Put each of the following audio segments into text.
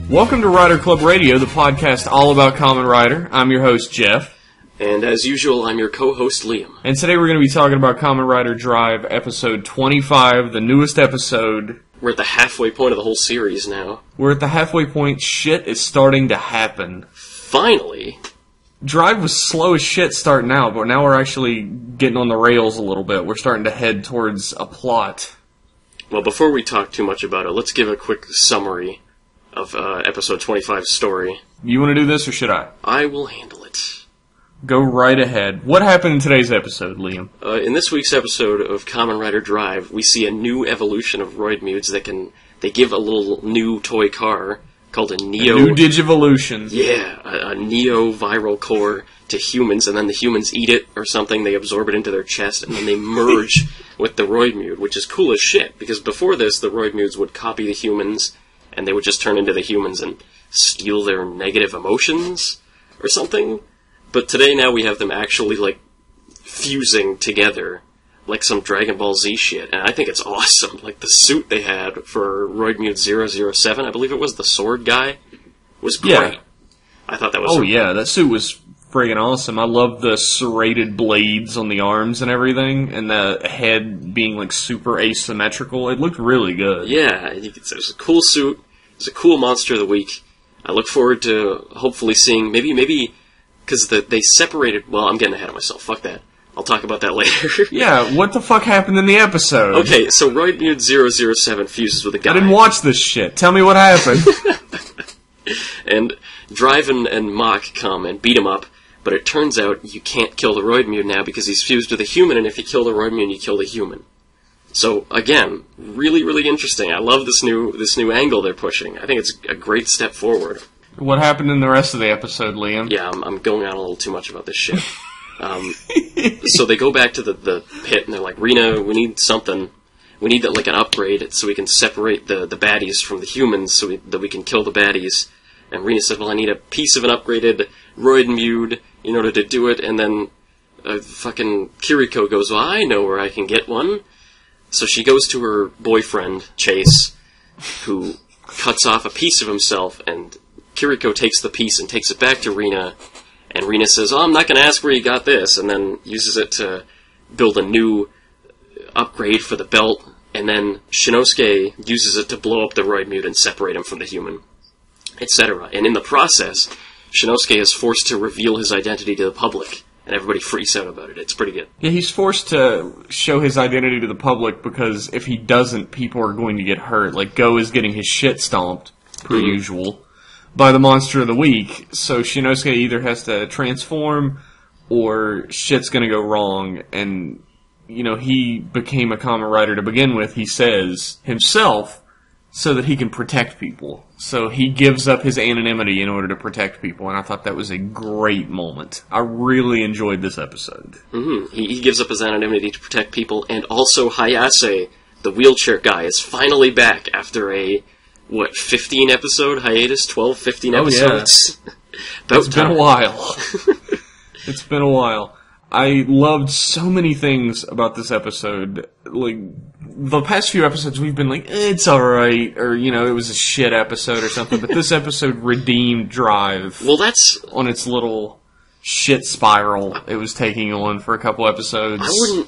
Welcome to Rider Club Radio, the podcast all about Kamen Rider. I'm your host, Jeff. And as usual, I'm your co-host, Liam. And today we're going to be talking about Kamen Rider Drive, episode 25, the newest episode. We're at the halfway point of the whole series now. We're at the halfway point. Shit is starting to happen. Finally! Drive was slow as shit starting out, but now we're actually getting on the rails a little bit. We're starting to head towards a plot. Well, before we talk too much about it, let's give a quick summary of episode 25's story. You want to do this, or should I? I will handle it. Go right ahead. What happened in today's episode, Liam? In this week's episode of Kamen Rider Drive, we see a new evolution of Roidmudes they give a little new toy car called a Neo... A new Digivolution. Yeah, a Neo-viral core to humans, and then the humans eat it or something, they absorb it into their chest, and then they merge with the Roidmude, which is cool as shit, because before this, the Roidmudes would copy the humans, and they would just turn into the humans and steal their negative emotions or something. But today now we have them actually, fusing together like some Dragon Ball Z shit, and I think it's awesome. Like, the suit they had for Roidmude 007, I believe it was the sword guy, was great. Yeah. I thought that was... Oh, yeah, that suit was friggin' awesome. I love the serrated blades on the arms and everything, and the head being, super asymmetrical. It looked really good. Yeah, it was a cool suit. It's a cool monster of the week. I look forward to hopefully seeing, maybe, because they separated... Well, I'm getting ahead of myself. Fuck that. I'll talk about that later. Yeah, what the fuck happened in the episode? Okay, so Roidmude 007 fuses with a guy. I didn't watch this shit. Tell me what happened. And Drive and Mach come and beat him up, but it turns out you can't kill the Roidmude now because he's fused with a human, and if you kill the Roidmude, you kill the human. So, again, really, really interesting. I love this new angle they're pushing. I think it's a great step forward. What happened in the rest of the episode, Liam? Yeah, I'm going on a little too much about this shit. So they go back to the pit, and they're like, Rina, we need something. We need, an upgrade so we can separate the baddies from the humans so that we can kill the baddies. And Rina said, well, I need a piece of an upgraded Roidmude in order to do it. And then fucking Kiriko goes, well, I know where I can get one. So she goes to her boyfriend, Chase, who cuts off a piece of himself, and Kiriko takes the piece and takes it back to Rina. And Rina says, oh, I'm not going to ask where you got this, and then uses it to build a new upgrade for the belt, and then Shinosuke uses it to blow up the Roidmude and separate him from the human, etc. And in the process, Shinosuke is forced to reveal his identity to the public, and everybody freaks out about it. It's pretty good. Yeah, he's forced to show his identity to the public because if he doesn't, people are going to get hurt. Like, Go is getting his shit stomped, per usual, by the monster of the week. So Shinosuke either has to transform or shit's gonna go wrong. And, he became a Kamen Rider to begin with, he says, himself, so that he can protect people. So he gives up his anonymity in order to protect people, and I thought that was a great moment. I really enjoyed this episode. Mm-hmm. He gives up his anonymity to protect people, and also Hayase, the wheelchair guy, is finally back after a... 15 episode hiatus? 12, 15 episodes? Oh, yeah. It's been a while. It's been a while. I loved so many things about this episode. The past few episodes we've been like, it's alright, or, it was a shit episode or something, but this episode redeemed Drive. Well, that's... on its little shit spiral it was taking on for a couple episodes.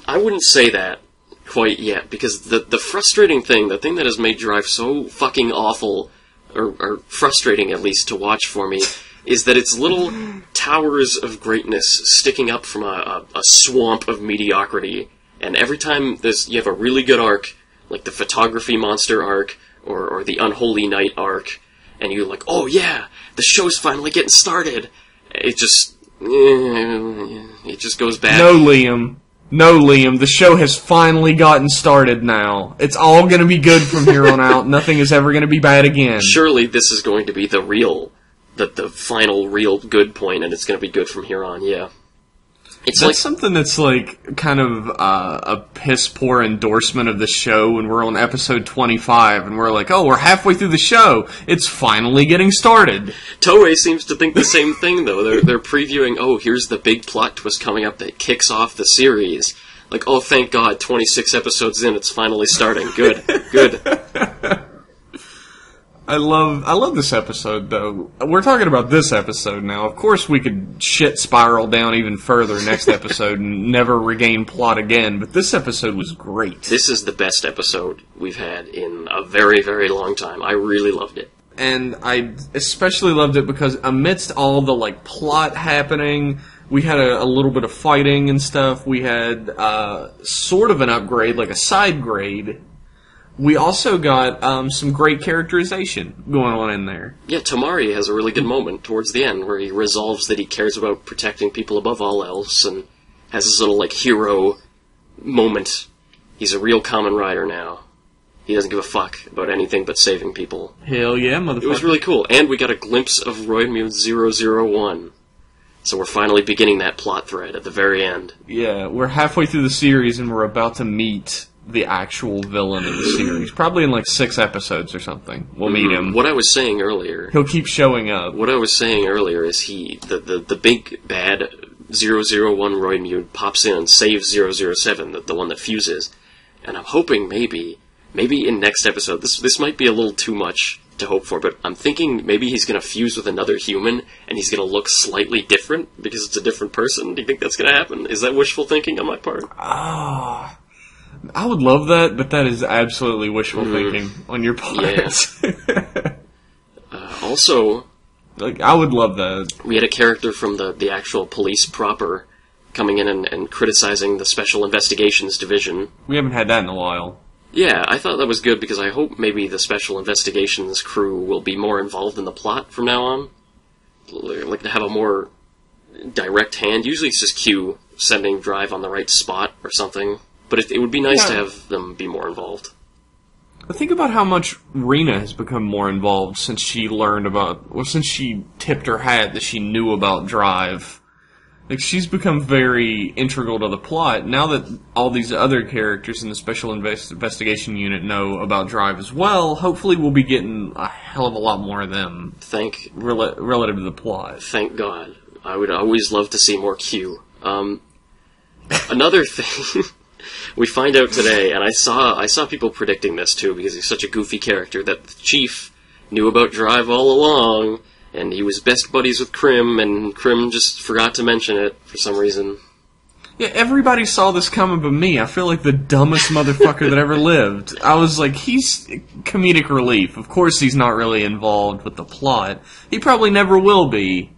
I wouldn't say that quite yet, because the frustrating thing, the thing that has made Drive so fucking awful, or frustrating at least to watch for me, is that it's little towers of greatness sticking up from a swamp of mediocrity, and every time you have a really good arc, like the photography monster arc, or the unholy knight arc, and you're like, oh yeah, the show's finally getting started, it just goes bad. No, Liam, the show has finally gotten started now. It's all going to be good from here on out. Nothing is ever going to be bad again. Surely this is going to be the final real good point, and it's going to be good from here on, yeah. That's something that's kind of a piss-poor endorsement of the show when we're on episode 25, and we're like, oh, we're halfway through the show. It's finally getting started. Toei seems to think the same thing, though. They're previewing, oh, here's the big plot twist coming up that kicks off the series. Like, oh, thank God, 26 episodes in, it's finally starting. Good, good. I love this episode, though. We're talking about this episode now. Of course, we could shit spiral down even further next episode and never regain plot again, but this episode was great. This is the best episode we've had in a very, very long time. I really loved it. And I especially loved it because amidst all the, like, plot happening, we had a little bit of fighting and stuff. We had sort of an upgrade, like a side grade. We also got some great characterization going on in there. Yeah, Tamari has a really good moment towards the end where he resolves that he cares about protecting people above all else and has this little, like, hero moment. He's a real Kamen Rider now. He doesn't give a fuck about anything but saving people. Hell yeah, motherfucker. It was really cool. And we got a glimpse of Roidmude 001. So we're finally beginning that plot thread at the very end. Yeah, we're halfway through the series and we're about to meet the actual villain of the series. Probably in like 6 episodes or something. We'll meet him. What I was saying earlier... He'll keep showing up. What I was saying earlier is the big bad 001 Roidmude pops in and saves 007, the one that fuses. And I'm hoping maybe in next episode, this might be a little too much to hope for, but I'm thinking maybe he's going to fuse with another human and he's going to look slightly different because it's a different person. Do you think that's going to happen? Is that wishful thinking on my part? I would love that, but that is absolutely wishful thinking on your part. Yeah. Also, like, I would love that. We had a character from the actual police proper coming in and criticizing the Special Investigations Division. We haven't had that in a while. Yeah, I thought that was good because I hope maybe the Special Investigations crew will be more involved in the plot from now on. Like to have a more direct hand. Usually it's just Q sending Drive on the right spot or something. But it would be nice to have them be more involved. Think about how much Rena has become more involved since she learned about... Well, since she tipped her hat that she knew about Drive. Like, she's become very integral to the plot. Now that all these other characters in the Special Investigation Unit know about Drive as well, hopefully we'll be getting a hell of a lot more of them. Relative to the plot. Thank God. I would always love to see more Q. Another thing... We find out today, and I saw people predicting this too, because he's such a goofy character, that the Chief knew about Drive all along, and he was best buddies with Krim, and Krim just forgot to mention it for some reason. Yeah, everybody saw this coming but me. I feel like the dumbest motherfucker that ever lived. I was like, he's comedic relief. Of course he's not really involved with the plot. He probably never will be.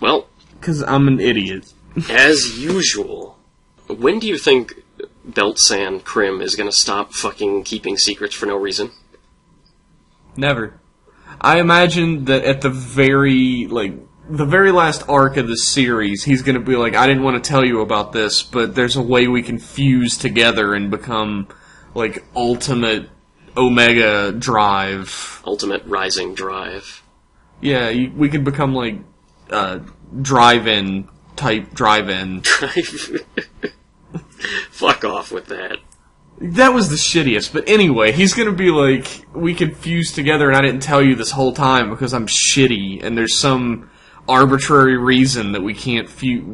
Well... Because I'm an idiot. As usual. When do you think Belt-San Krim is going to stop fucking keeping secrets for no reason? Never. I imagine that at the very last arc of the series, he's going to be like, I didn't want to tell you about this, but there's a way we can fuse together and become, like, ultimate Omega Drive. Ultimate Rising Drive. Yeah, we could become, like, drive-in type drive-in. Fuck off with that. That was the shittiest, but anyway, he's gonna be like, we could fuse together and I didn't tell you this whole time because I'm shitty and there's some arbitrary reason that we can't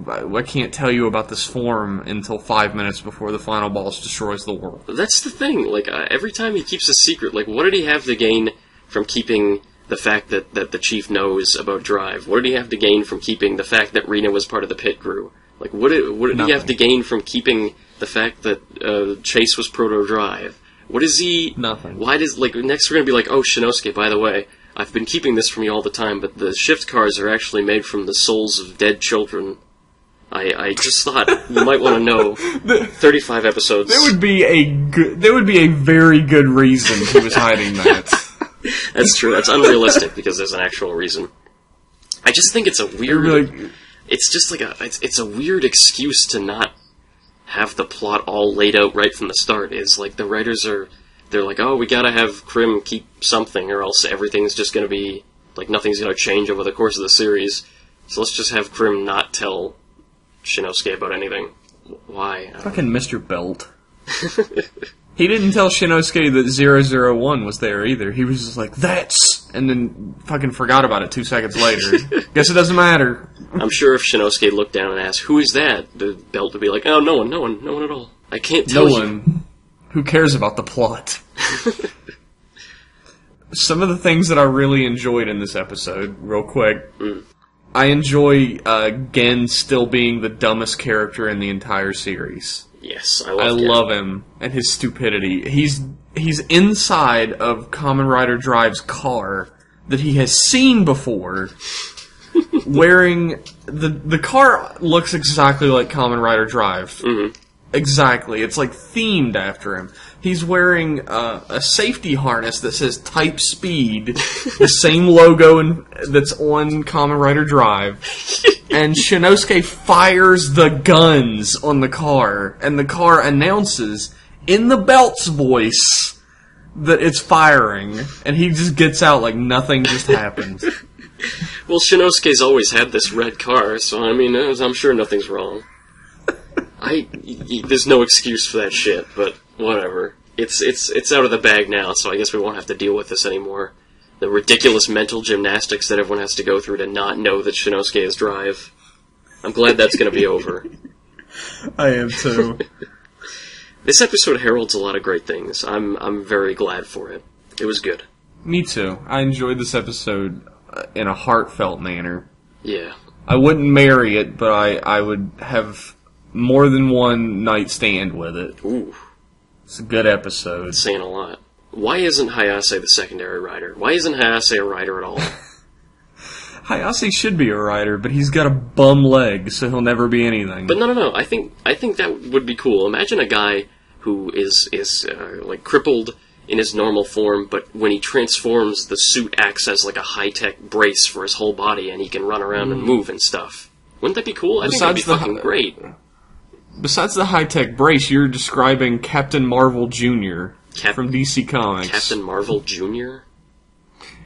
I can't tell you about this form until 5 minutes before the final boss destroys the world. That's the thing, like, every time he keeps a secret, like, what did he have to gain from keeping the fact that the Chief knows about Drive? What did he have to gain from keeping the fact that Rena was part of the pit crew? Like, what did he have to gain from keeping the fact that Chase was Proto-Drive? What is he... Nothing. Why does... Like, next we're going to be like, oh, Shinosuke, by the way, I've been keeping this from you all the time, but the shift cars are actually made from the souls of dead children. I just thought you might want to know. 35 episodes. There would be a very good reason he was hiding that. That's true. That's unrealistic because there's an actual reason. I just think it's a weird... It's just like it's a weird excuse to not have the plot all laid out right from the start. It's like the writers they're like, oh, we gotta have Krim keep something or else everything's just gonna be, like, nothing's gonna change over the course of the series. So let's just have Krim not tell Shinosuke about anything. Why? Fucking Mr. Belt. He didn't tell Shinosuke that 001 was there either. He was just like, that's... And then fucking forgot about it 2 seconds later. Guess it doesn't matter. I'm sure if Shinosuke looked down and asked, who is that? The Belt would be like, oh, no one at all. I can't tell you. No one. Who cares about the plot? Some of the things that I really enjoyed in this episode, real quick. I enjoy Gen still being the dumbest character in the entire series. Yes, I love him and his stupidity. He's inside of Kamen Rider Drive's car that he has seen before, wearing the car looks exactly like Kamen Rider Drive. Mm-hmm. Exactly, it's like themed after him. He's wearing a safety harness that says Type Speed, the same logo that's on Kamen Rider Drive. And Shinosuke fires the guns on the car, and the car announces, in the belt's voice, that it's firing. And he just gets out like nothing just happened. Well, Shinosuke's always had this red car, so I mean, I'm sure nothing's wrong. There's no excuse for that shit, but whatever. It's out of the bag now, so I guess we won't have to deal with this anymore. The ridiculous mental gymnastics that everyone has to go through to not know that Shinosuke is Drive. I'm glad that's going to be over. I am too. This episode heralds a lot of great things. I'm very glad for it. It was good. Me too. I enjoyed this episode in a heartfelt manner. Yeah. I wouldn't marry it, but I would have more than one night stand with it. Ooh. It's a good episode. That's saying a lot. Why isn't Hayase the secondary rider? Why isn't Hayase a rider at all? Hayase should be a rider, but he's got a bum leg, so he'll never be anything. But no. I think that would be cool. Imagine a guy who is like crippled in his normal form, but when he transforms, the suit acts as like a high-tech brace for his whole body, and he can run around and move and stuff. Wouldn't that be cool? I think that'd be fucking great. Besides the high-tech brace, you're describing Captain Marvel Jr. From DC Comics. Captain Marvel Jr.?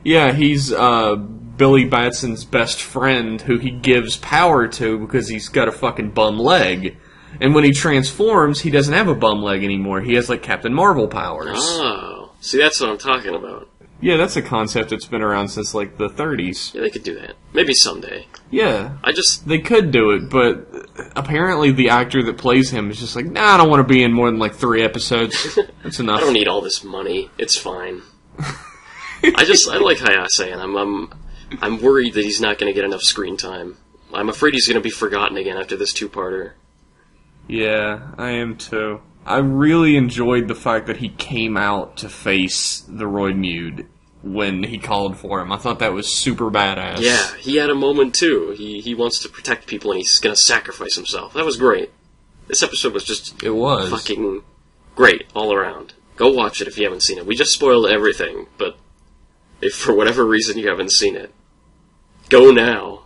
Yeah, he's Billy Batson's best friend who he gives power to because he's got a fucking bum leg. And when he transforms, he doesn't have a bum leg anymore. He has, like, Captain Marvel powers. Oh. See, that's what I'm talking about. Yeah, that's a concept that's been around since, like, the 30s. Yeah, they could do that. Maybe someday. Yeah. They could do it, but apparently the actor that plays him is just like, nah, I don't want to be in more than, like, 3 episodes. That's enough. I don't need all this money. It's fine. I like Hayase, and I'm worried that he's not going to get enough screen time. I'm afraid he's going to be forgotten again after this 2-parter. Yeah, I am too. I really enjoyed the fact that he came out to face the Roidmude when he called for him. I thought that was super badass. Yeah, he had a moment too. He wants to protect people and he's going to sacrifice himself. That was great. This episode was just fucking great all around. Go watch it if you haven't seen it. We just spoiled everything, but if for whatever reason you haven't seen it, go now.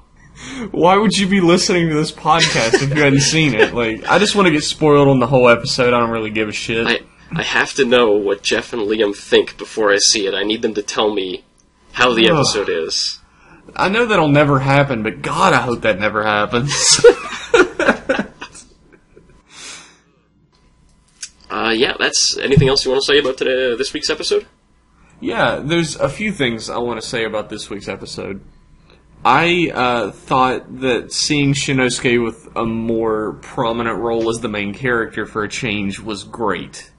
Why would you be listening to this podcast if you hadn't seen it? Like, I just want to get spoiled on the whole episode. I don't really give a shit. I have to know what Jeff and Liam think before I see it. I need them to tell me how the episode is. I know that'll never happen, but God, I hope that never happens. Yeah, that's... Anything else you want to say about this week's episode? Yeah, there's a few things I want to say about this week's episode. I thought that seeing Shinosuke with a more prominent role as the main character for a change was great.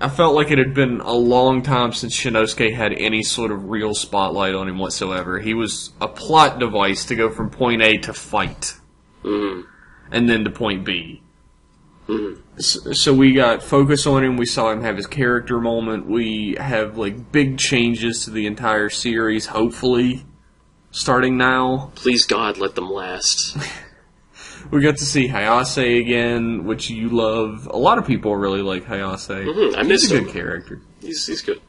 I felt like it had been a long time since Shinosuke had any sort of real spotlight on him whatsoever. He was a plot device to go from point A to fight. Mm. And then to point B. Mm. So we got focus on him, we saw him have his character moment, we have like big changes to the entire series, hopefully. Starting now. Please God, let them last. We got to see Hayase again, which you love. A lot of people really like Hayase. Mm-hmm. I miss him. He's a good character. He's good.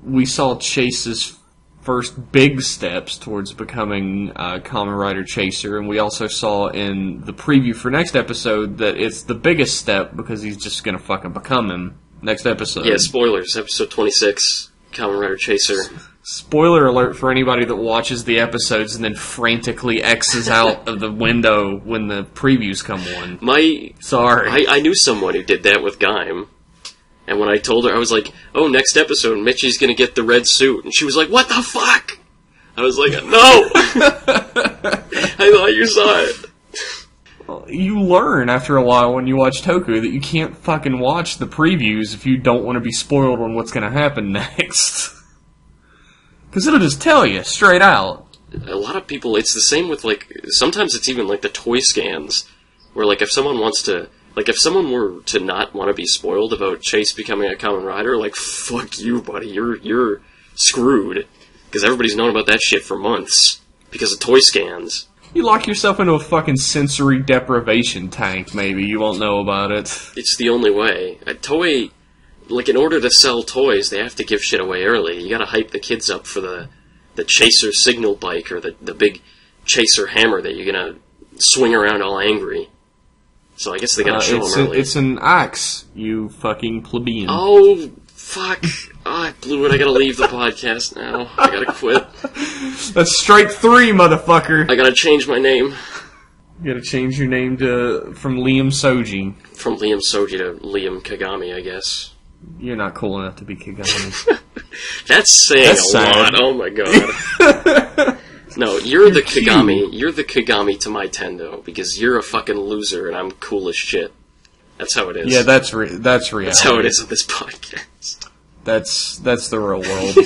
We saw Chase's first big steps towards becoming Kamen Rider Chaser, and we also saw in the preview for next episode that it's the biggest step because he's just going to fucking become him next episode. Yeah, spoilers. Episode 26, Kamen Rider Chaser. Spoiler alert for anybody that watches the episodes and then frantically X's out of the window when the previews come on. Sorry. I knew someone who did that with Gaim. And when I told her, I was like, oh, next episode, Mitchie's gonna get the red suit. And she was like, what the fuck? I was like, no! I thought you saw it. Well, you learn after a while when you watch Toku that you can't fucking watch the previews if you don't want to be spoiled on what's gonna happen next. Because it'll just tell you, straight out. A lot of people, it's the same with, like, sometimes it's even, like, the toy scans, where, like, if someone wants to, like, if someone were to not want to be spoiled about Chase becoming a Kamen Rider, like, fuck you, buddy, you're screwed. Because everybody's known about that shit for months. Because of toy scans. You lock yourself into a fucking sensory deprivation tank, maybe. You won't know about it. It's the only way. A toy, like, in order to sell toys, they have to give shit away early. You gotta hype the kids up for the Chaser signal bike, or the big Chaser hammer that you're gonna swing around all angry. So I guess they gotta show them early. It's an axe, you fucking plebeian. Oh, fuck. Oh, I blew it. I gotta leave the podcast now. I gotta quit. That's strike 3, motherfucker. I gotta change my name. You gotta change your name from Liam Soji. From Liam Soji to Liam Kagami, I guess. You're not cool enough to be Kagami. That's saying a lot. Oh my god. No, you're the Kagami. You're the Kagami to my Tendo, because you're a fucking loser and I'm cool as shit. That's how it is. Yeah, that's reality. That's how it is with this podcast. That's the real world.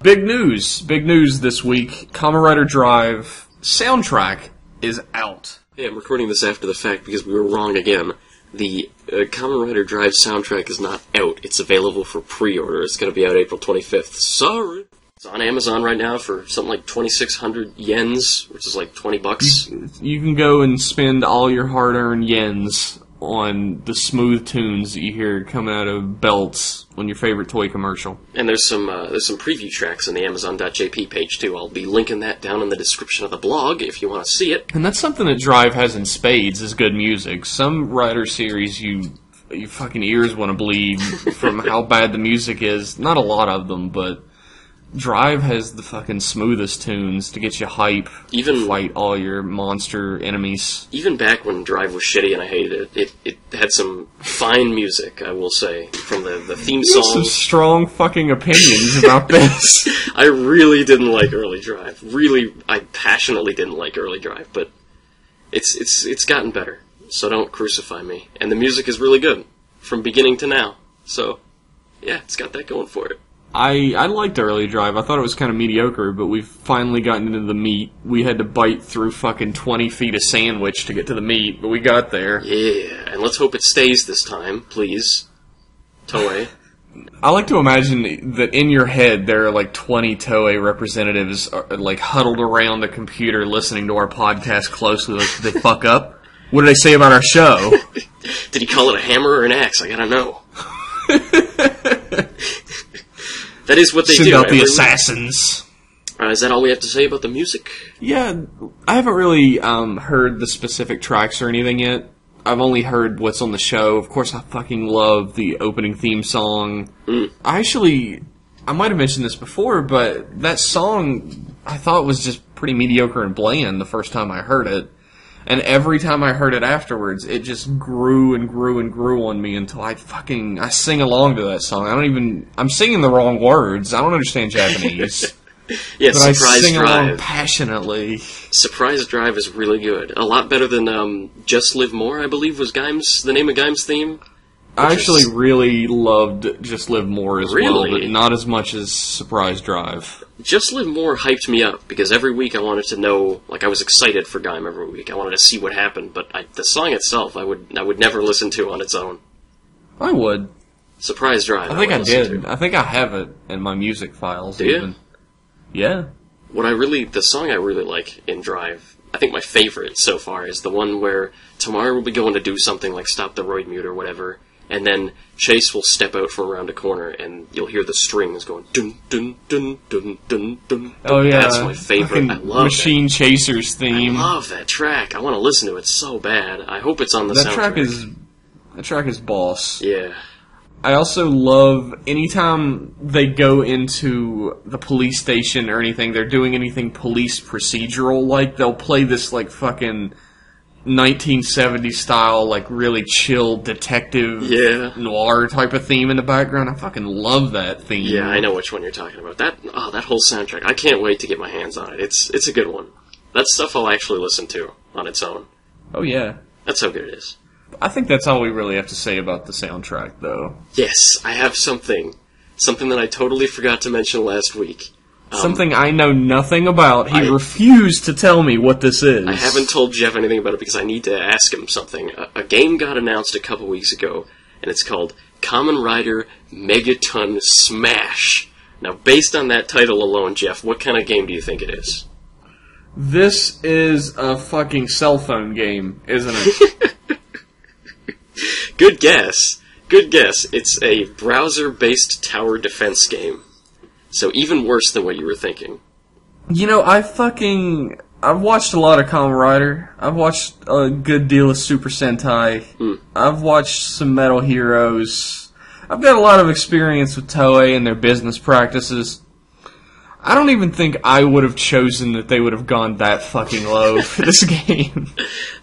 Big news this week. Kamen Rider Drive soundtrack is out. Yeah, I'm recording this after the fact because we were wrong again. The Kamen Rider Drive soundtrack is not out. It's available for pre-order. It's going to be out April 25th. Sorry. It's on Amazon right now for something like 2,600 yens, which is like $20. You can go and spend all your hard-earned yens on the smooth tunes that you hear coming out of belts on your favorite toy commercial. And there's some preview tracks on the Amazon.jp page too. I'll be linking that down in the description of the blog if you want to see it. And that's something that Drive has in spades, is good music. Some Rider series you fucking ears want to bleed from how bad the music is. Not a lot of them, but Drive has the fucking smoothest tunes to get you hype, even fight all your monster enemies. Even back when Drive was shitty and I hated it, it had some fine music, I will say, from the theme song. You have some strong fucking opinions about this. I really didn't like early Drive. Really, I passionately didn't like early Drive, but it's gotten better, so don't crucify me. And the music is really good, from beginning to now. So, yeah, it's got that going for it. I liked early Drive. I thought it was kind of mediocre, but we've finally gotten into the meat. We had to bite through fucking 20 feet of sandwich to get to the meat, but we got there. Yeah, and let's hope it stays this time, please. Toei. I like to imagine that in your head there are like 20 Toei representatives like huddled around the computer listening to our podcast closely. Like, did they fuck up? What did they say about our show? Did he call it a hammer or an axe? I gotta know. That is what they do. Send out the assassins. Is that all we have to say about the music? Yeah, I haven't really heard the specific tracks or anything yet. I've only heard what's on the show. Of course, I fucking love the opening theme song. I might have mentioned this before, but that song I thought was just pretty mediocre and bland the first time I heard it. And every time I heard it afterwards, it just grew and grew and grew on me until I sing along to that song. I'm singing the wrong words. I don't understand Japanese. Yeah, but Surprise I sing Drive. along passionately. Surprise Drive is really good. A lot better than Just Live More, I believe, was the name of Gaim's theme. I actually really loved Just Live More as well, Really? but not as much as Surprise Drive. Just Live More hyped me up, because every week I wanted to know, like, I was excited for Gaim every week. I wanted to see what happened, but the song itself I would never listen to on its own. I would. Surprise Drive. I think I would listen did. to. I think I have it in my music files. Do you? Even. Yeah. The song I really like in Drive, I think my favorite so far, is the one where Tamara will be going to do something like stop the roid mute or whatever, and then Chase will step out from around a corner, and you'll hear the strings going dun dun dun dun dun dun. Oh yeah, that's my favorite. I love Machine Chasers theme. I love that track. I want to listen to it so bad. I hope it's on the soundtrack. That track is boss. Yeah. I also love anytime they go into the police station or anything, they're doing anything police procedural, like they'll play this like fucking 1970s style, like really chill detective noir type of theme in the background. I fucking love that theme. Yeah, I know which one you're talking about. That whole soundtrack. I can't wait to get my hands on it. It's a good one. That's stuff I'll actually listen to on its own. Oh yeah. That's how good it is. I think that's all we really have to say about the soundtrack, though. Yes, I have something that I totally forgot to mention last week. Something I know nothing about. He refused to tell me what this is. I haven't told Jeff anything about it because I need to ask him something. A game got announced a couple weeks ago, and it's called Kamen Rider Megaton Smash. Now, based on that title alone, Jeff, what kind of game do you think it is? This is a fucking cell phone game, isn't it? Good guess. Good guess. It's a browser-based tower defense game. So even worse than what you were thinking. You know, I've watched a lot of Kamen Rider. I've watched a good deal of Super Sentai. I've watched some Metal Heroes. I've got a lot of experience with Toei and their business practices. I don't even think I would have chosen that they would have gone that fucking low for this game.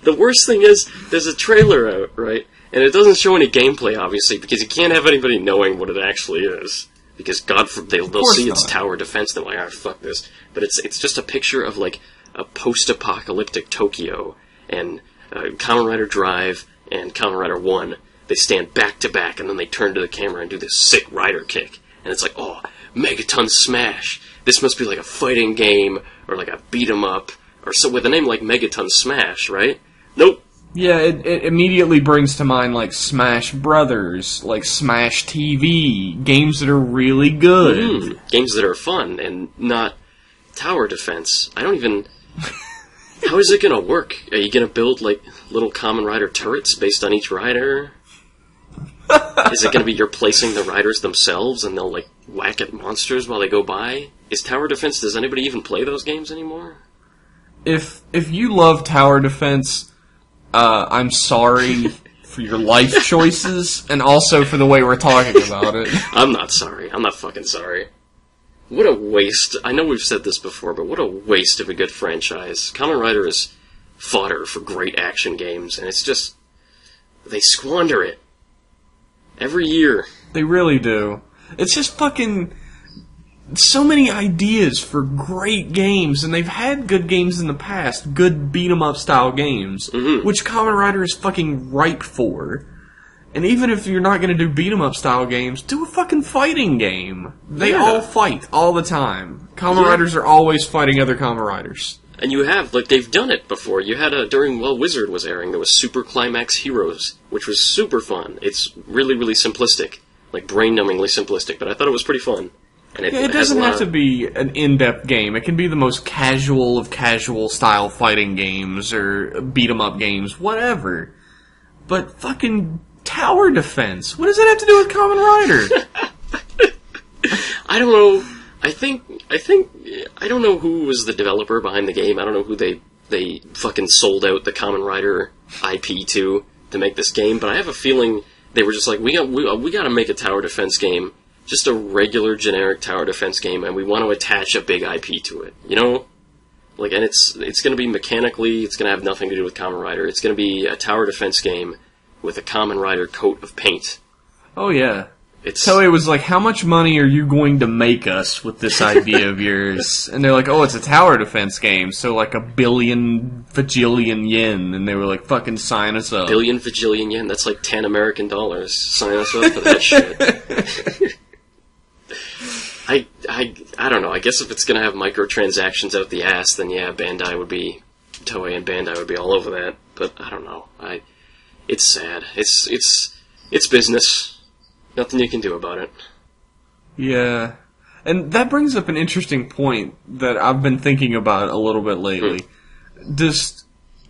The worst thing is, there's a trailer out, right? And it doesn't show any gameplay, obviously, because you can't have anybody knowing what it actually is. Because God forbid they'll see it's tower defense, they're like, ah, fuck this. But it's just a picture of like a post-apocalyptic Tokyo, and Kamen Rider Drive and Kamen Rider 1. They stand back to back, and then they turn to the camera and do this sick rider kick. And it's like, oh, Megaton Smash. This must be like a fighting game, or like a beat 'em up, or so with a name like Megaton Smash, right? Nope. Yeah, it immediately brings to mind, like, Smash Brothers, like Smash TV, games that are really good. Games that are fun, and not tower defense. I don't even... How is it gonna work? Are you gonna build, like, little Kamen Rider turrets based on each rider? Is it gonna be you're placing the riders themselves, and they'll, like, whack at monsters while they go by? Is tower defense... Does anybody even play those games anymore? If you love tower defense... I'm sorry for your life choices, and also for the way we're talking about it. I'm not sorry. I'm not fucking sorry. What a waste. I know we've said this before, but what a waste of a good franchise. Kamen Rider is fodder for great action games, and it's just... They squander it. Every year. They really do. It's just fucking... So many ideas for great games, and they've had good games in the past, good beat-em-up style games, which Kamen Rider is fucking ripe for. And even if you're not going to do beat-em-up style games, do a fucking fighting game. They all fight, all the time. Kamen Riders are always fighting other Kamen Riders. And you have, like, they've done it before. You had during while Wizard was airing, there was Super Climax Heroes, which was super fun. It's really, really simplistic. Like, brain-numbingly simplistic, but I thought it was pretty fun. And it doesn't have to be an in-depth game. It can be the most casual of casual style fighting games or beat-em-up games, whatever. But fucking tower defense. What does that have to do with Kamen Rider? I don't know. I don't know who was the developer behind the game. I don't know who they fucking sold out the Kamen Rider IP to make this game. But I have a feeling they were just like, we got to make a tower defense game. Just a regular, generic tower defense game, and we want to attach a big IP to it, you know? Like, and it's going to be mechanically, it's going to have nothing to do with Kamen Rider. It's going to be a tower defense game with a Kamen Rider coat of paint. Oh, yeah. Toei was like, how much money are you going to make us with this idea of yours? And they're like, oh, it's a tower defense game, so like $1 billion vajillion yen. And they were like, fucking sign us up. $1 billion vajillion yen? That's like $10 American. Sign us up for that shit. I don't know. I guess if it's going to have microtransactions out the ass, then yeah, Toei and Bandai would be all over that. But I don't know. It's sad. It's business. Nothing you can do about it. Yeah. And that brings up an interesting point that I've been thinking about a little bit lately. Does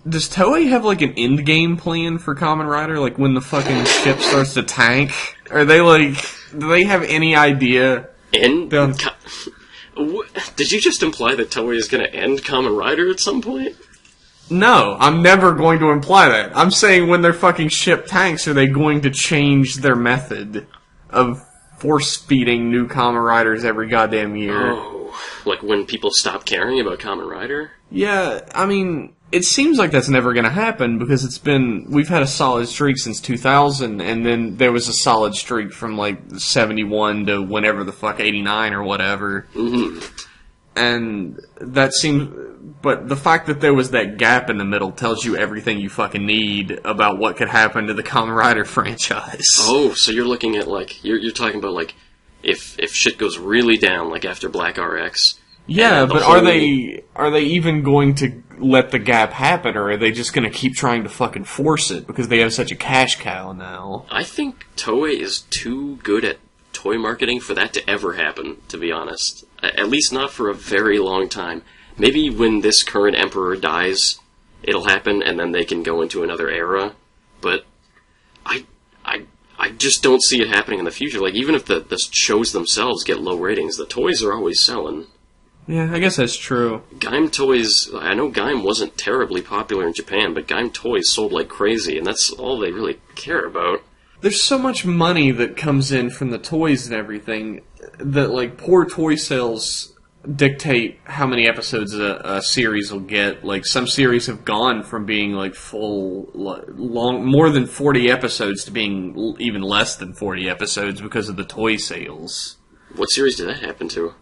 Toei have like an end game plan for Kamen Rider? Like when the fucking ship starts to tank? Are they like... Do they have any idea... Did you just imply that Toei is going to end Kamen Rider at some point? No, I'm never going to imply that. I'm saying when their fucking ship tanks, are they going to change their method of force-feeding new Kamen Riders every goddamn year? Oh, like when people stop caring about Kamen Rider? Yeah, I mean, it seems like that's never going to happen because we've had a solid streak since 2000, and then there was a solid streak from like 71 to whenever the fuck 89 or whatever. And that seems, but the fact that there was that gap in the middle tells you everything you fucking need about what could happen to the Kamen Rider franchise. Oh, so you're looking at like, you're talking about like, if shit goes really down, like after Black RX, Yeah, but are they even going to let the gap happen, or are they just going to keep trying to fucking force it because they have such a cash cow now? I think Toei is too good at toy marketing for that to ever happen, to be honest. At least not for a very long time. Maybe when this current emperor dies, it'll happen, and then they can go into another era. But I just don't see it happening in the future. Like, even if the shows themselves get low ratings, the toys are always selling. Yeah, I guess that's true. Gaim toys, I know Gaim wasn't terribly popular in Japan, but Gaim toys sold like crazy, and that's all they really care about. There's so much money that comes in from the toys and everything that, like, poor toy sales dictate how many episodes a series will get. Like, some series have gone from being, like, more than 40 episodes to being even less than 40 episodes because of the toy sales. What series did that happen to?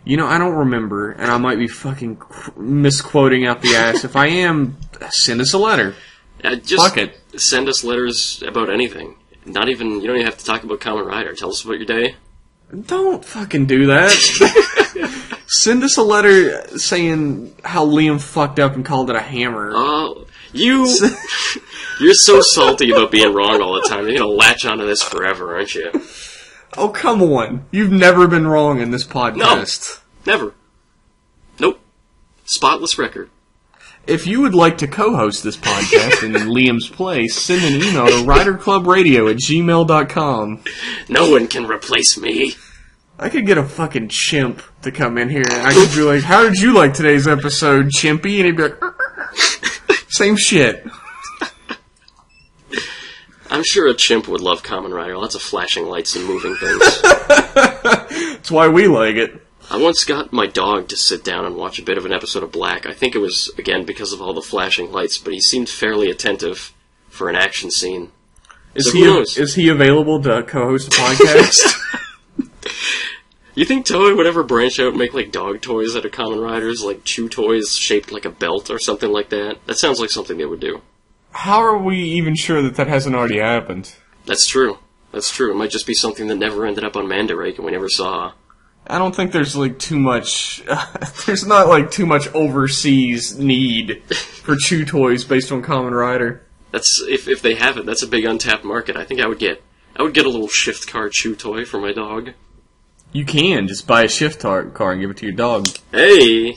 You know, I don't remember, and I might be fucking misquoting out the ass. If I am, send us a letter. Fuck it. Send us letters about anything. You don't even have to talk about Kamen Rider. Tell us about your day. Don't fucking do that. Send us a letter saying how Liam fucked up and called it a hammer. Oh, you're so salty about being wrong all the time. You're gonna latch onto this forever, aren't you? Oh, come on. You've never been wrong in this podcast. No, never. Nope. Spotless record. If you would like to co-host this podcast in Liam's place, send an email to riderclubradio@gmail.com. No one can replace me. I could get a fucking chimp to come in here, and I could be like, how did you like today's episode, chimpy? And he'd be like, same shit. I'm sure a chimp would love Kamen Rider. Lots of flashing lights and moving things. That's why we like it. I once got my dog to sit down and watch a bit of an episode of Black. I think it was, again, because of all the flashing lights, but he seemed fairly attentive for an action scene. Is he available to co-host a podcast? You think Toei would ever branch out and make, like, dog toys out of Kamen Riders? Like, chew toys shaped like a belt or something like that? That sounds like something they would do. How are we even sure that hasn't already happened? That's true. That's true. It might just be something that never ended up on Mandarake and we never saw. I don't think there's, like, too much... there's not, like, too much overseas need for chew toys based on Kamen Rider. That's... If they have it, that's a big untapped market. I think I would get a little shift car chew toy for my dog. You can. Just buy a shift car and give it to your dog. Hey!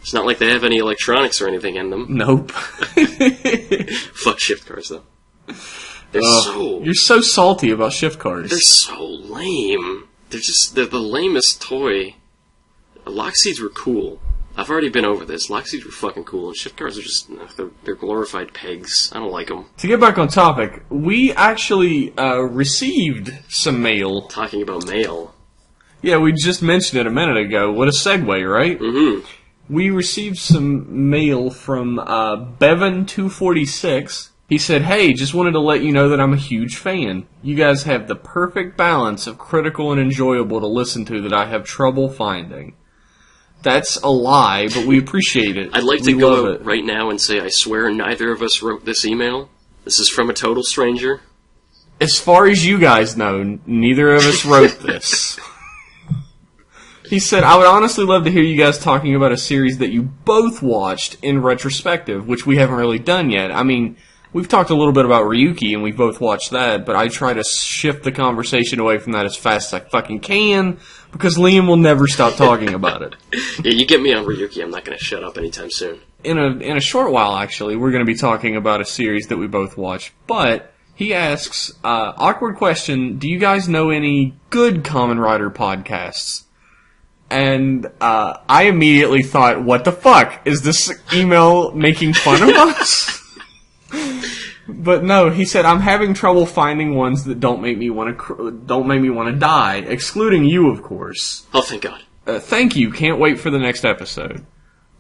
It's not like they have any electronics or anything in them. Nope. Fuck shift cars, though. You're so salty about shift cars. They're so lame. They're the lamest toy. Lockseeds were cool. I've already been over this. Lockseeds were fucking cool, and shift cars are just... They're glorified pegs. I don't like them. To get back on topic, we actually received some mail. Talking about mail. Yeah, we just mentioned it a minute ago. What a segue, right? Mm-hmm. We received some mail from Bevan246. He said, hey, just wanted to let you know that I'm a huge fan. You guys have the perfect balance of critical and enjoyable to listen to that I have trouble finding. That's a lie, but we appreciate it. I'd like to go out right now and say I swear neither of us wrote this email. This is from a total stranger. As far as you guys know, neither of us wrote this. He said, I would honestly love to hear you guys talking about a series that you both watched in retrospective, which we haven't really done yet. I mean... We've talked a little bit about Ryuki, and we both watched that, but I try to shift the conversation away from that as fast as I fucking can, because Liam will never stop talking about it. Yeah, you get me on Ryuki, I'm not going to shut up anytime soon. In a short while, actually, we're going to be talking about a series that we both watched, but he asks, awkward question, do you guys know any good Kamen Rider podcasts? And I immediately thought, what the fuck? Is this email making fun of us? But no, he said, I'm having trouble finding ones that don't make me want to die, excluding you, of course. Oh, thank God. Thank you. Can't wait for the next episode.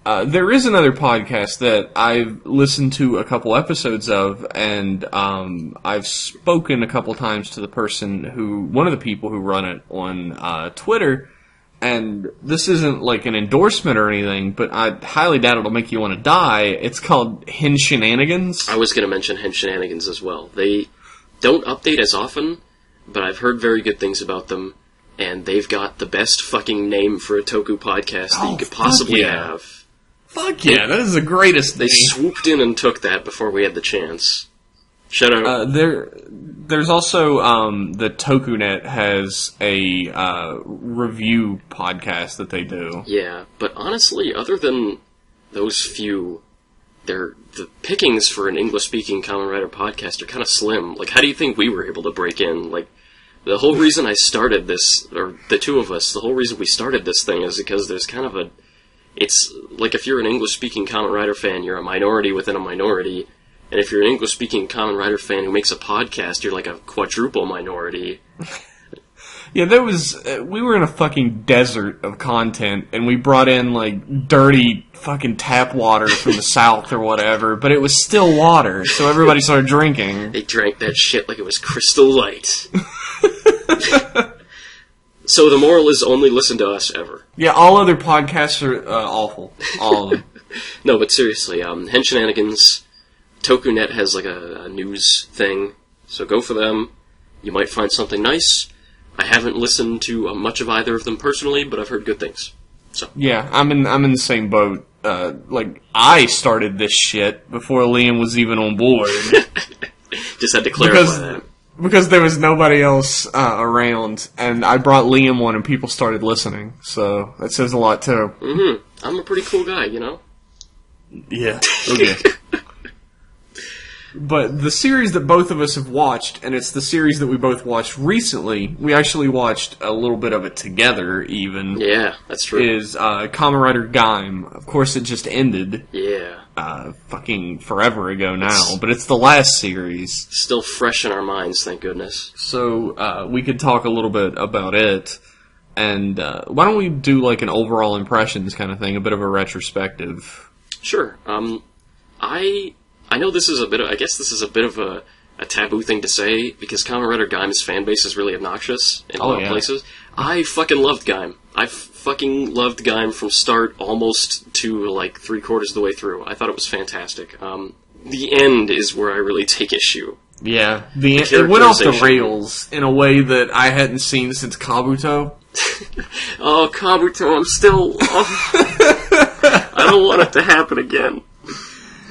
There is another podcast that I've listened to a couple episodes of, and I've spoken a couple times to one of the people who run it on Twitter. And this isn't like an endorsement or anything, but I highly doubt it'll make you want to die. It's called Hen Shenanigans. I was going to mention Hen Shenanigans as well. They don't update as often, but I've heard very good things about them. and they've got the best fucking name for a Toku podcast that you could possibly have. Fuck yeah, that is the greatest They thing. swooped in and took that before we had the chance. Shout out. There's also, the TokuNet has a, review podcast that they do. Yeah, but honestly, other than those few, the pickings for an English-speaking Kamen Rider podcast are kind of slim. Like, how do you think we were able to break in? Like, the whole reason I started this, or the two of us, the whole reason we started this thing is because there's kind of a... It's like if you're an English-speaking Kamen Rider fan, you're a minority within a minority. And if you're an English-speaking Kamen Rider fan who makes a podcast, you're like a quadruple minority. Yeah, we were in a fucking desert of content, and we brought in, like, dirty fucking tap water from the south or whatever, but it was still water, so everybody started drinking. They drank that shit like it was Crystal Light. So the moral is only listen to us ever. Yeah, all other podcasts are awful. All of them. No, but seriously, Henshinanigans, TokuNet has like a news thing, so go for them. You might find something nice. I haven't listened to much of either of them personally, but I've heard good things. So yeah, I'm in the same boat. Like, I started this shit before Liam was even on board. Just had to clarify that. Because there was nobody else around, and I brought Liam on and people started listening, so that says a lot too. Mm-hmm. I'm a pretty cool guy, you know? Yeah, okay. But the series that both of us have watched, and it's the series that we both watched recently, we actually watched a little bit of it together, even. Yeah, that's true. Is Kamen Rider Gaim. Of course, it just ended. Yeah. Fucking forever ago now, but it's the last series. Still fresh in our minds, thank goodness. So, we could talk a little bit about it, and why don't we do like an overall impressions kind of thing, a bit of a retrospective. Sure. I know this is I guess this is a bit of a taboo thing to say, because Kamen Rider Gaim's fan base is really obnoxious in a lot of places. I fucking loved Gaim. I fucking loved Gaim from start almost to like 3/4 of the way through. I thought it was fantastic. The end is where I really take issue. Yeah, it went off the rails in a way that I hadn't seen since Kabuto. Oh, Kabuto, I'm still... I don't want it to happen again.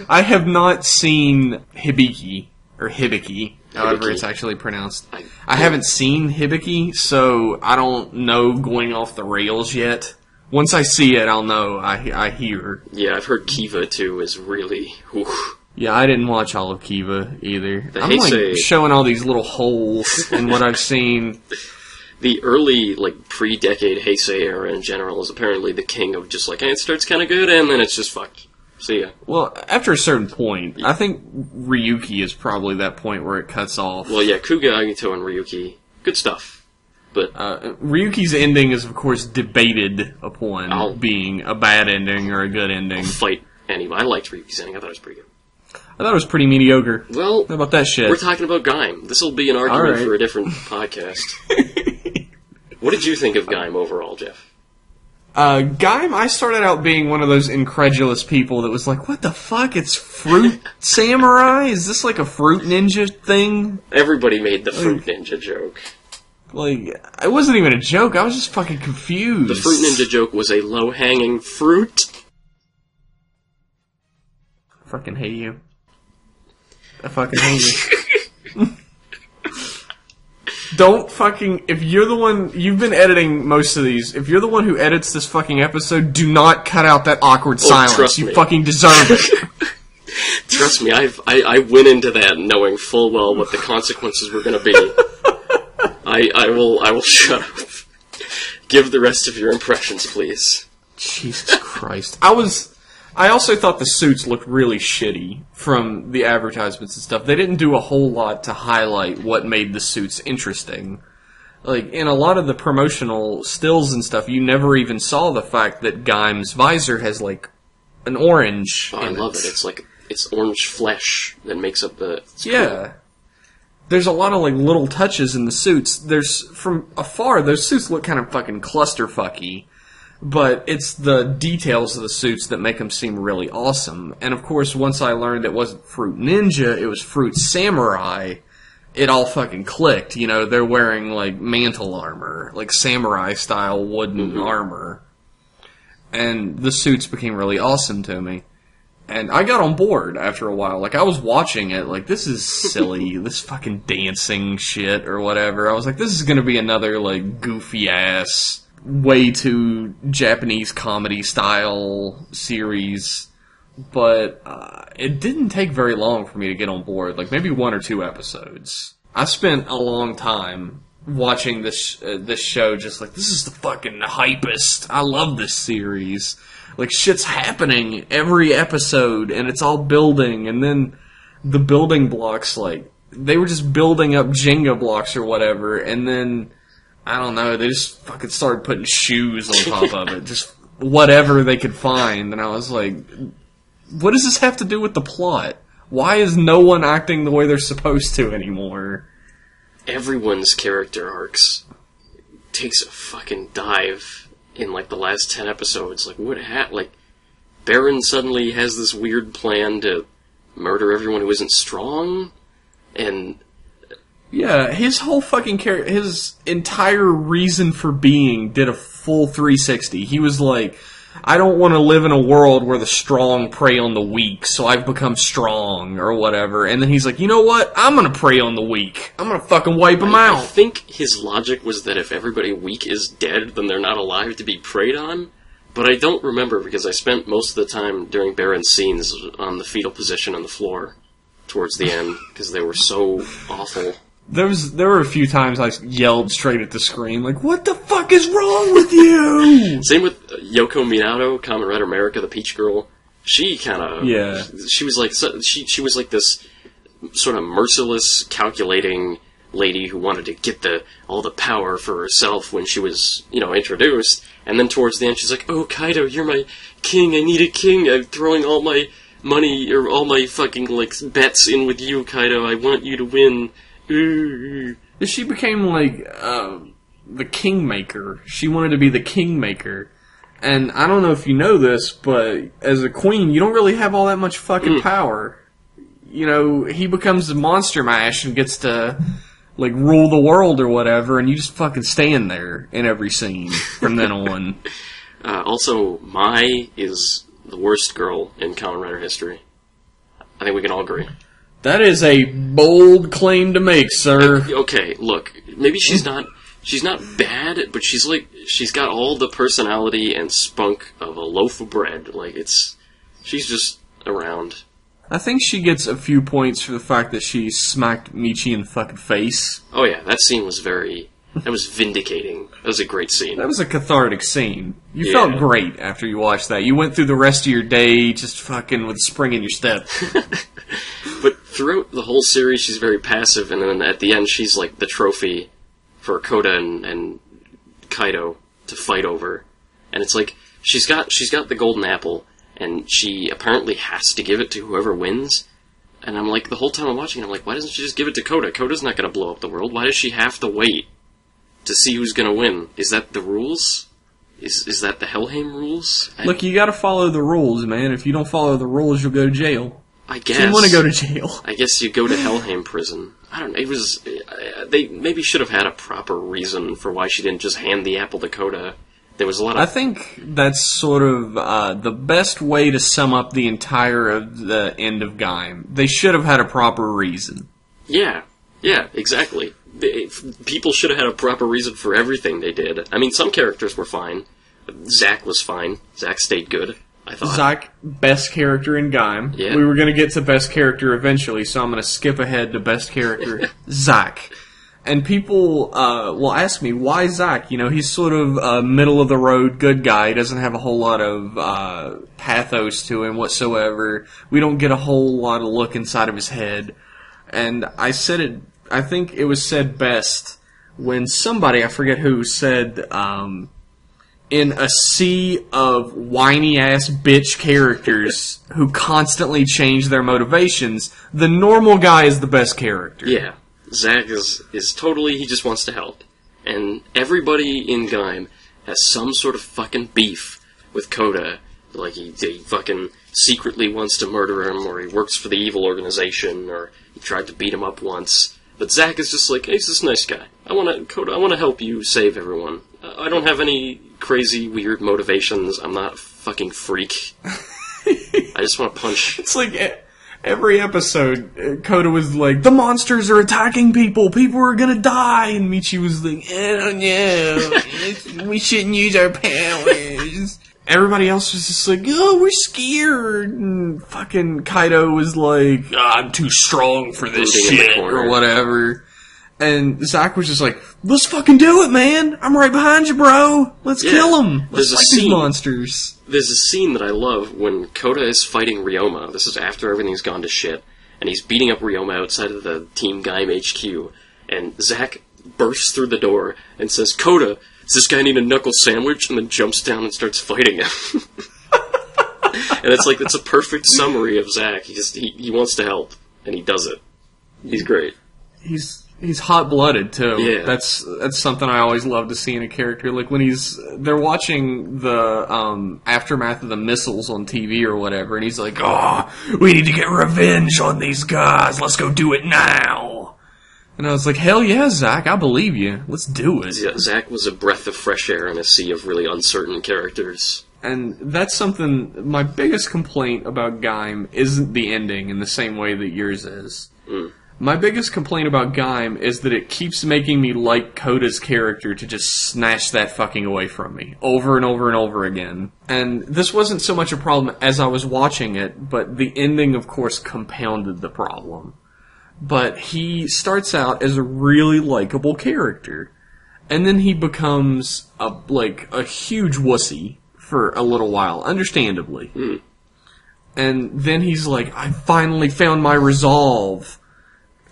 I have not seen Hibiki, or Hibiki, however it's actually pronounced. I haven't seen Hibiki, so I don't know going off the rails yet. Once I see it, I'll know. I hear. Yeah, I've heard Kiva, too, is really... Oof. Yeah, I didn't watch all of Kiva, either. I'm Heisei... like showing all these little holes in what I've seen. The early, like, pre-decade Heisei era in general is apparently the king of just like, hey, it starts kind of good, and then it's just fuck. See ya. Well, after a certain point, I think Ryuki is probably that point where it cuts off. Well, yeah, Kuga, Agito, and Ryuki, good stuff. But Ryuki's ending is, of course, debated upon being a bad ending or a good ending. I'll fight anybody. I liked Ryuki's ending. I thought it was pretty good. I thought it was pretty mediocre. Well, how about that shit? We're talking about Gaim. This will be an argument for a different podcast. What did you think of Gaim overall, Jeff? Gaim, I started out being one of those incredulous people that was like, what the fuck? It's Fruit Samurai? Is this like a Fruit Ninja thing? Everybody made the Fruit Ninja joke. Like, it wasn't even a joke. I was just fucking confused. The Fruit Ninja joke was a low-hanging fruit. I fucking hate you. I fucking hate you. Don't fucking... If you're the one... You've been editing most of these. If you're the one who edits this fucking episode, do not cut out that awkward silence. Trust me. You fucking deserve it. Trust me, I went into that knowing full well what the consequences were going to be. I will shut up. Give the rest of your impressions, please. Jesus Christ. I also thought the suits looked really shitty from the advertisements and stuff. They didn't do a whole lot to highlight what made the suits interesting. Like, in a lot of the promotional stills and stuff, you never even saw the fact that Gaim's visor has, like, an orange in I love it. It's like, it's orange flesh that makes up the... Yeah. Cool. There's a lot of, like, little touches in the suits. From afar, those suits look kind of fucking clusterfucky. But it's the details of the suits that make them seem really awesome. And of course, once I learned it wasn't Fruit Ninja, it was Fruit Samurai, it all fucking clicked. You know, they're wearing, like, mantle armor, like samurai-style wooden armor. And the suits became really awesome to me. And I got on board after a while. Like, I was watching it, like, this is silly, this fucking dancing shit or whatever. I was like, this is gonna be another, like, goofy-ass, way too Japanese comedy-style series. But it didn't take very long for me to get on board. Like, maybe 1 or 2 episodes. I spent a long time watching this show just like, this is the fucking hypest. I love this series. Like, shit's happening every episode, and it's all building, and then the building blocks, like, they were just building up Jenga blocks or whatever, and then, I don't know, they just fucking started putting shoes on top of it. Just whatever they could find, and I was like, what does this have to do with the plot? Why is no one acting the way they're supposed to anymore? Everyone's character arcs takes a fucking dive in, like, the last 10 episodes. Like, like, Baron suddenly has this weird plan to murder everyone who isn't strong, and... Yeah, his whole fucking character, his entire reason for being did a full 360. He was like, I don't want to live in a world where the strong prey on the weak, so I've become strong, or whatever. And then he's like, you know what? I'm gonna prey on the weak. I'm gonna fucking wipe them out. I think his logic was that if everybody weak is dead, then they're not alive to be preyed on. But I don't remember, because I spent most of the time during Baron's scenes on the fetal position on the floor towards the end, because they were so awful. There were a few times I yelled straight at the screen, like, what the fuck is wrong with you? Same with Yoko Minato, Kamen Rider America, the Peach Girl. She kind of... Yeah. She was like... She was like this sort of merciless, calculating lady who wanted to get all the power for herself when she was, introduced. And then towards the end, she's like, oh, Kaido, you're my king. I need a king. I'm throwing all my money, or all my fucking, like, bets in with you, Kaido. I want you to win. She became, like, the kingmaker. She wanted to be the kingmaker. And I don't know if you know this, but as a queen, you don't really have all that much fucking power. You know, he becomes a Monster Mash and gets to, like, rule the world or whatever, and you just fucking stand there in every scene from then on. Also, Mai is the worst girl in Kamen Rider history. I think we can all agree. That is a bold claim to make, sir. Okay, look, maybe she's not bad, but she's got all the personality and spunk of a loaf of bread. Like, she's just around. I think she gets a few points for the fact that she smacked Michi in the fucking face. Oh yeah, that scene was that was vindicating. That was a great scene. That was a cathartic scene. You felt great after you watched that. You went through the rest of your day just fucking with a spring in your step. But throughout the whole series, she's very passive, and then at the end, she's like the trophy for Koda and Kaido to fight over. And it's like, she's got the golden apple, and she apparently has to give it to whoever wins. And I'm like, the whole time I'm watching, I'm like, why doesn't she just give it to Koda? Koda's not going to blow up the world. Why does she have to wait to see who's going to win? Is that the rules? Is that the Helheim rules? Look, you gotta follow the rules, man. If you don't follow the rules, you'll go to jail. I guess. She didn't want to go to jail. I guess you go to Helheim prison. I don't know. It was... They maybe should have had a proper reason for why she didn't just hand the apple to Koda. There was a lot of... I think that's sort of the best way to sum up the entire of the end of Gaim. They should have had a proper reason. Yeah, exactly. People should have had a proper reason for everything they did. I mean, some characters were fine. Zack was fine. Zack stayed good, I thought. Zack, best character in Gaim. Yeah. We were going to get to best character eventually, so I'm going to skip ahead to best character, Zack. And people will ask me, why Zack? You know, he's sort of a middle-of-the-road good guy. He doesn't have a whole lot of pathos to him whatsoever. We don't get a whole lot of look inside of his head. And I think it was said best when somebody, I forget who, said, in a sea of whiny-ass bitch characters who constantly change their motivations, the normal guy is the best character. Yeah. Zack is totally, he just wants to help. And everybody in Gaim has some sort of fucking beef with Koda. Like, he fucking secretly wants to murder him, or he works for the evil organization, or he tried to beat him up once. But Zack is just like, hey, he's this nice guy. I want to help you save everyone. I don't have any crazy, weird motivations. I'm not a fucking freak. I just want to punch. It's like every episode, Koda was like, the monsters are attacking people. People are gonna die. And Michi was like, I don't know. We shouldn't use our powers. Everybody else was just like, oh, we're scared. And fucking Kaido was like, I'm too strong for this shit, or whatever. And Zack was just like, let's fucking do it, man. I'm right behind you, bro. Let's kill them. Let's fight these monsters. There's a scene that I love when Koda is fighting Ryoma. This is after everything's gone to shit. And he's beating up Ryoma outside of the Team Gaim HQ. And Zack bursts through the door and says, Koda, does this guy need a knuckle sandwich? And then jumps down and starts fighting him. And it's a perfect summary of Zack. He wants to help. And he does it. He's great. He's hot-blooded, too. Yeah. That's something I always love to see in a character. Like, when they're watching the, aftermath of the missiles on TV or whatever, and he's like, oh, we need to get revenge on these guys. Let's go do it now. And I was like, hell yeah, Zack, I believe you. Let's do it. Yeah, Zack was a breath of fresh air in a sea of really uncertain characters. And that's something, my biggest complaint about Gaim isn't the ending in the same way that yours is. Mm. My biggest complaint about Gaim is that it keeps making me like Koda's character to just snatch that fucking away from me. Over and over and over again. And this wasn't so much a problem as I was watching it, but the ending, of course, compounded the problem. But he starts out as a really likable character. And then he becomes a huge wussy for a little while, understandably. Mm. And then he's like, I finally found my resolve.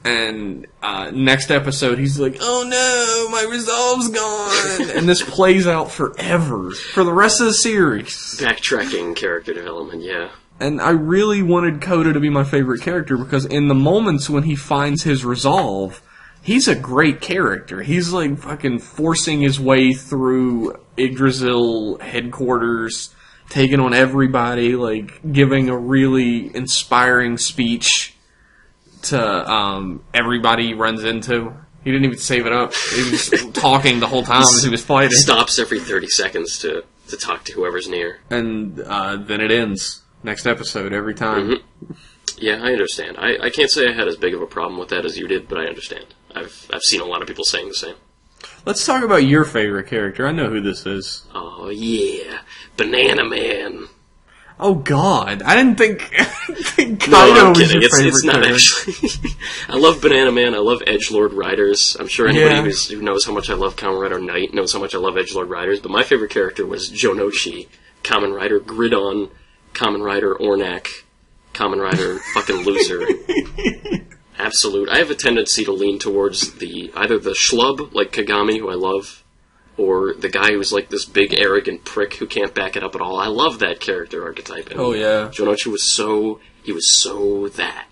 And next episode, he's like, oh no, my resolve's gone. And this plays out forever, for the rest of the series. Backtracking character development, yeah. And I really wanted Koda to be my favorite character, because in the moments when he finds his resolve, he's a great character. He's like fucking forcing his way through Yggdrasil headquarters, taking on everybody, like giving a really inspiring speech to everybody he runs into. He didn't even save it up. He was talking the whole time as he was fighting. Stops every 30 seconds to talk to whoever's near. And then it ends. Next episode every time. Mm-hmm. Yeah, I understand. I can't say I had as big of a problem with that as you did, but I understand. I've seen a lot of people saying the same. Let's talk about your favorite character. I know who this is. Oh, yeah. Banana Man. Oh, God. I didn't think Kaido no, I'm was kidding. your favorite It's not character. actually. I love Banana Man. I love Edgelord Riders. I'm sure anybody who knows how much I love Kamen Rider Knight knows how much I love Edgelord Riders, but my favorite character was Jonochi, Kamen Rider Gridon, Kamen Rider Ornak, Kamen Rider fucking loser. Absolute. I have a tendency to lean towards either the schlub, like Kagami, who I love, or the guy who's like this big arrogant prick who can't back it up at all. I love that character archetype. And Jonochi was so that.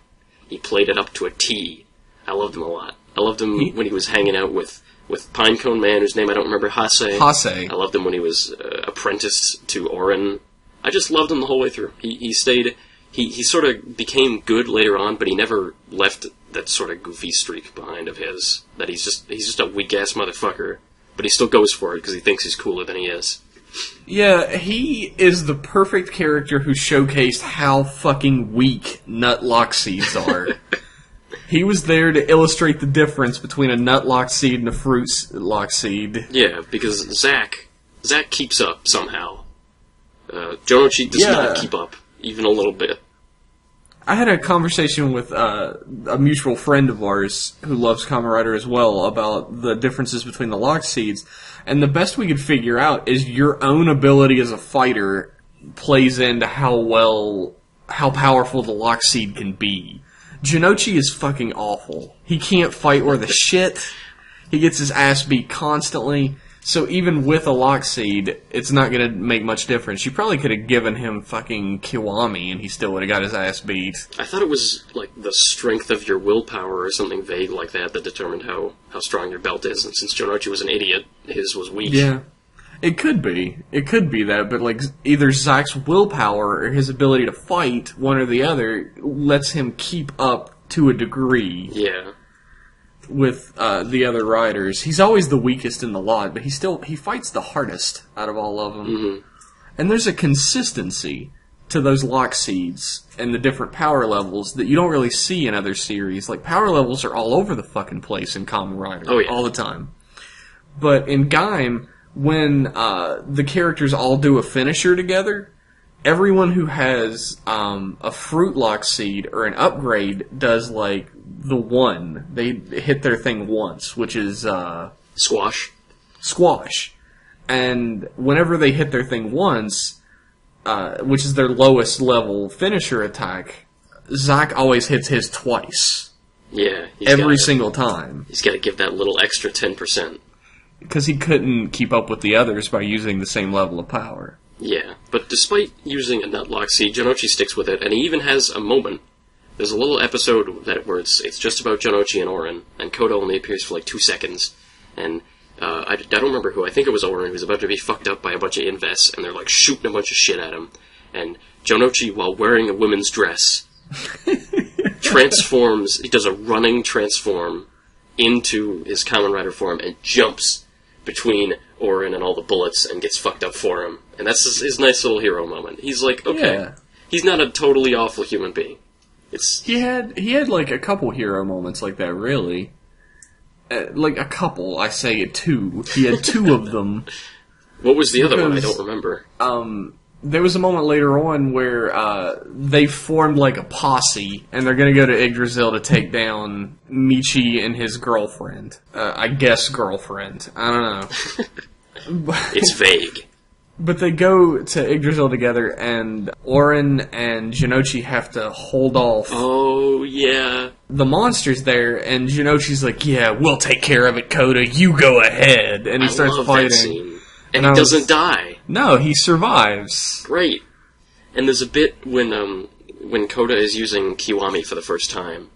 He played it up to a T. I loved him a lot. I loved him when he was hanging out with Pinecone Man, whose name I don't remember, Hase. I loved him when he was apprenticed to Orin. I just loved him the whole way through. He stayed. He sort of became good later on, but he never left that sort of goofy streak behind of his. That he's just a weak ass motherfucker, but he still goes for it because he thinks he's cooler than he is. Yeah, he is the perfect character who showcased how fucking weak nut lock seeds are. He was there to illustrate the difference between a nut lock seed and a fruit lock seed. Yeah, because Zack keeps up somehow. Jonochi does not keep up, even a little bit. I had a conversation with a mutual friend of ours who loves Kamen Rider as well about the differences between the lock seeds, and the best we could figure out is your own ability as a fighter plays into how powerful the lock seed can be. Jonochi is fucking awful. He can't fight worth a shit. He gets his ass beat constantly. So even with a lock seed, it's not going to make much difference. You probably could have given him fucking Kiwami and he still would have got his ass beat. I thought it was like the strength of your willpower or something vague like that determined how strong your belt is. And since Jonochi was an idiot, his was weak. Yeah. It could be. It could be that, but like either Zack's willpower or his ability to fight, one or the other, lets him keep up to a degree. Yeah. with the other riders. He's always the weakest in the lot, but he fights the hardest out of all of them. Mm-hmm. And there's a consistency to those lock seeds and the different power levels that you don't really see in other series. Like, power levels are all over the fucking place in Kamen Rider. Oh, yeah. All the time. But in Gaim, when the characters all do a finisher together, everyone who has a fruit lock seed or an upgrade does, like, the one. They hit their thing once, which is... Squash. Squash. And whenever they hit their thing once, which is their lowest level finisher attack, Zack always hits his twice. Yeah. Every single time. He's got to give that little extra 10%. Because he couldn't keep up with the others by using the same level of power. Yeah, but despite using a nutlock seed, Jonouchi sticks with it, and he even has a moment. There's a little episode where it's just about Jonouchi and Orin, and Koda only appears for like 2 seconds, and I don't remember who. I think it was Orin, who's about to be fucked up by a bunch of invests, and they're like shooting a bunch of shit at him, and Jonouchi, while wearing a woman's dress, transforms. He does a running transform into his Kamen Rider form and jumps between Orin and all the bullets and gets fucked up for him. And that's his nice little hero moment. He's like, okay, yeah. He's not a totally awful human being. He had like a couple hero moments like that, really. Like a couple, I say 2. He had 2 of them. What was the other one? I don't remember. There was a moment later on where they formed like a posse, and they're going to go to Yggdrasil to take down Michi and his girlfriend. I guess girlfriend. I don't know. It's vague. But they go to Yggdrasil together, and Orin and Jonouchi have to hold off. Oh, yeah. The monster's there, and Jonouchi's like, yeah, we'll take care of it, Koda. You go ahead. And he starts fighting. That scene. And he doesn't die. No, he survives. Great. And there's a bit when Koda is using Kiwami for the first time.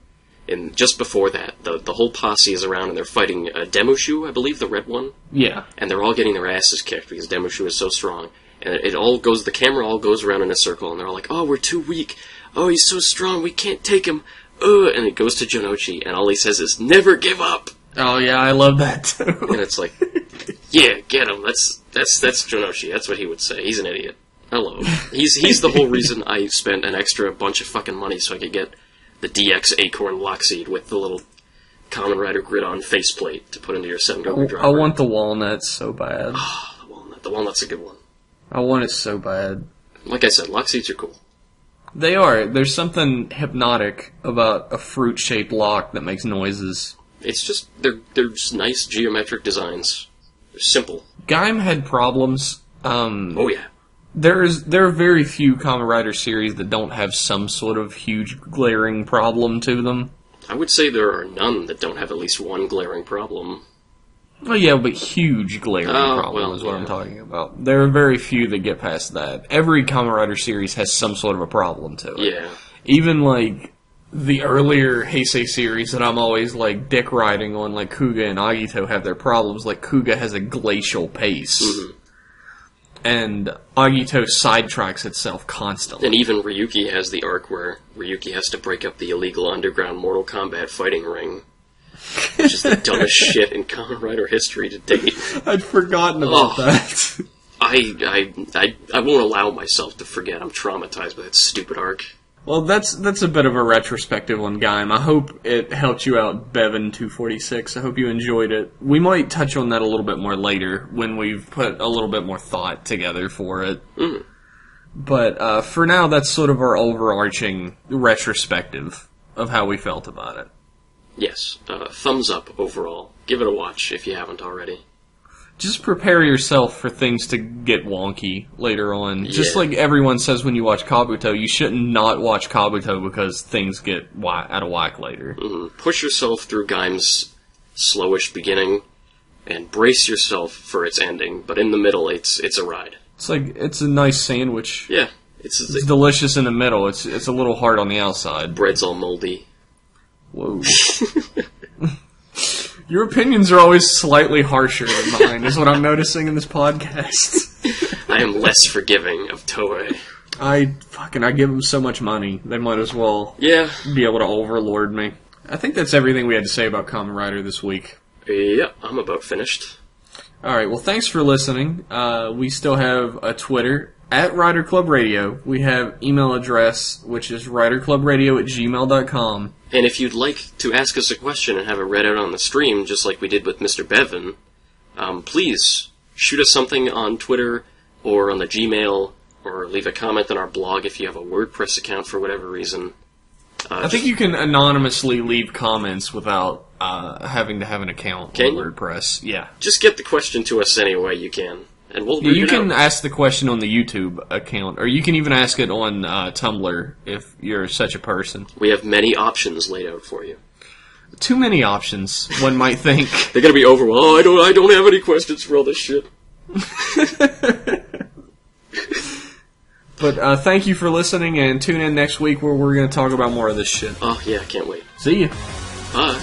And just before that, the whole posse is around and they're fighting Demushu, I believe, the red one. Yeah. And they're all getting their asses kicked because Demushu is so strong. And the camera all goes around in a circle and they're all like, oh, we're too weak. Oh, he's so strong, we can't take him. And it goes to Jonouchi and all he says is, never give up. Oh, yeah, I love that too. And it's like, yeah, get him. That's Jonouchi. That's what he would say. He's an idiot. I love him. He's the whole reason I spent an extra bunch of fucking money so I could get the DX Acorn lock seed with the little Kamen Rider grid-on faceplate to put into your Sengoku driver. I want the walnut so bad. Oh, the walnut. The walnut's a good one. I want it so bad. Like I said, lock seeds are cool. They are. There's something hypnotic about a fruit-shaped lock that makes noises. It's just, they're just nice geometric designs. They're simple. Gaim had problems. Oh, yeah. There are very few Kamen Rider series that don't have some sort of huge glaring problem to them. I would say there are none that don't have at least one glaring problem. Well, yeah, but huge glaring problem is what I'm talking about. There are very few that get past that. Every Kamen Rider series has some sort of a problem to it. Yeah. Even, like, the earlier Heisei series that I'm always, like, dick riding on, like Kuga and Agito have their problems. Like, Kuga has a glacial pace. Mm-hmm. And Agito sidetracks itself constantly. And even Ryuki has the arc where Ryuki has to break up the illegal underground Mortal Kombat fighting ring. Which is the dumbest shit in Kamen Rider history to date. I'd forgotten about that. I won't allow myself to forget. I'm traumatized by that stupid arc. Well, that's a bit of a retrospective on Gaim. I hope it helped you out, Bevan246. I hope you enjoyed it. We might touch on that a little bit more later when we've put a little bit more thought together for it. Mm. But for now, that's sort of our overarching retrospective of how we felt about it. Yes. Thumbs up overall. Give it a watch if you haven't already. Just prepare yourself for things to get wonky later on. Yeah. Just like everyone says when you watch Kabuto, you shouldn't not watch Kabuto because things get out of whack later. Mm-hmm. Push yourself through Gaim's slowish beginning and brace yourself for its ending, but in the middle, it's a ride. It's a nice sandwich. Yeah. It's delicious in the middle. It's a little hard on the outside. Bread's all moldy. Whoa. Your opinions are always slightly harsher than mine, is what I'm noticing in this podcast. I am less forgiving of Toei. I give them so much money. They might as well be able to overlord me. I think that's everything we had to say about Kamen Rider this week. Yeah, I'm about finished. Alright, well, thanks for listening. We still have a Twitter, @RiderClubRadio. We have email address, which is riderclubradio@gmail.com. And if you'd like to ask us a question and have it read out on the stream, just like we did with Mr. Bevan, please shoot us something on Twitter or on the Gmail, or leave a comment on our blog if you have a WordPress account for whatever reason. I think you can anonymously leave comments without having to have an account on WordPress. Yeah. Just get the question to us any way you can, and we'll read it out. You can ask the question on the YouTube account, or you can even ask it on Tumblr if you're such a person. We have many options laid out for you. Too many options, one might think. They're gonna be overwhelmed. Oh, I don't have any questions for all this shit. But thank you for listening, and tune in next week where we're going to talk about more of this shit. Oh, yeah, can't wait. See ya. Bye.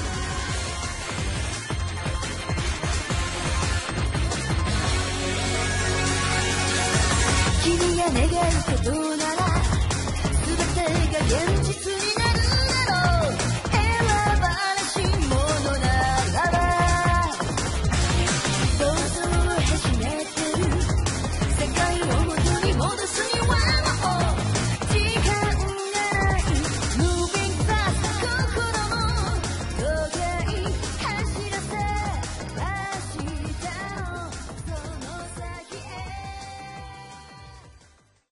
君が願うことなら全てが現実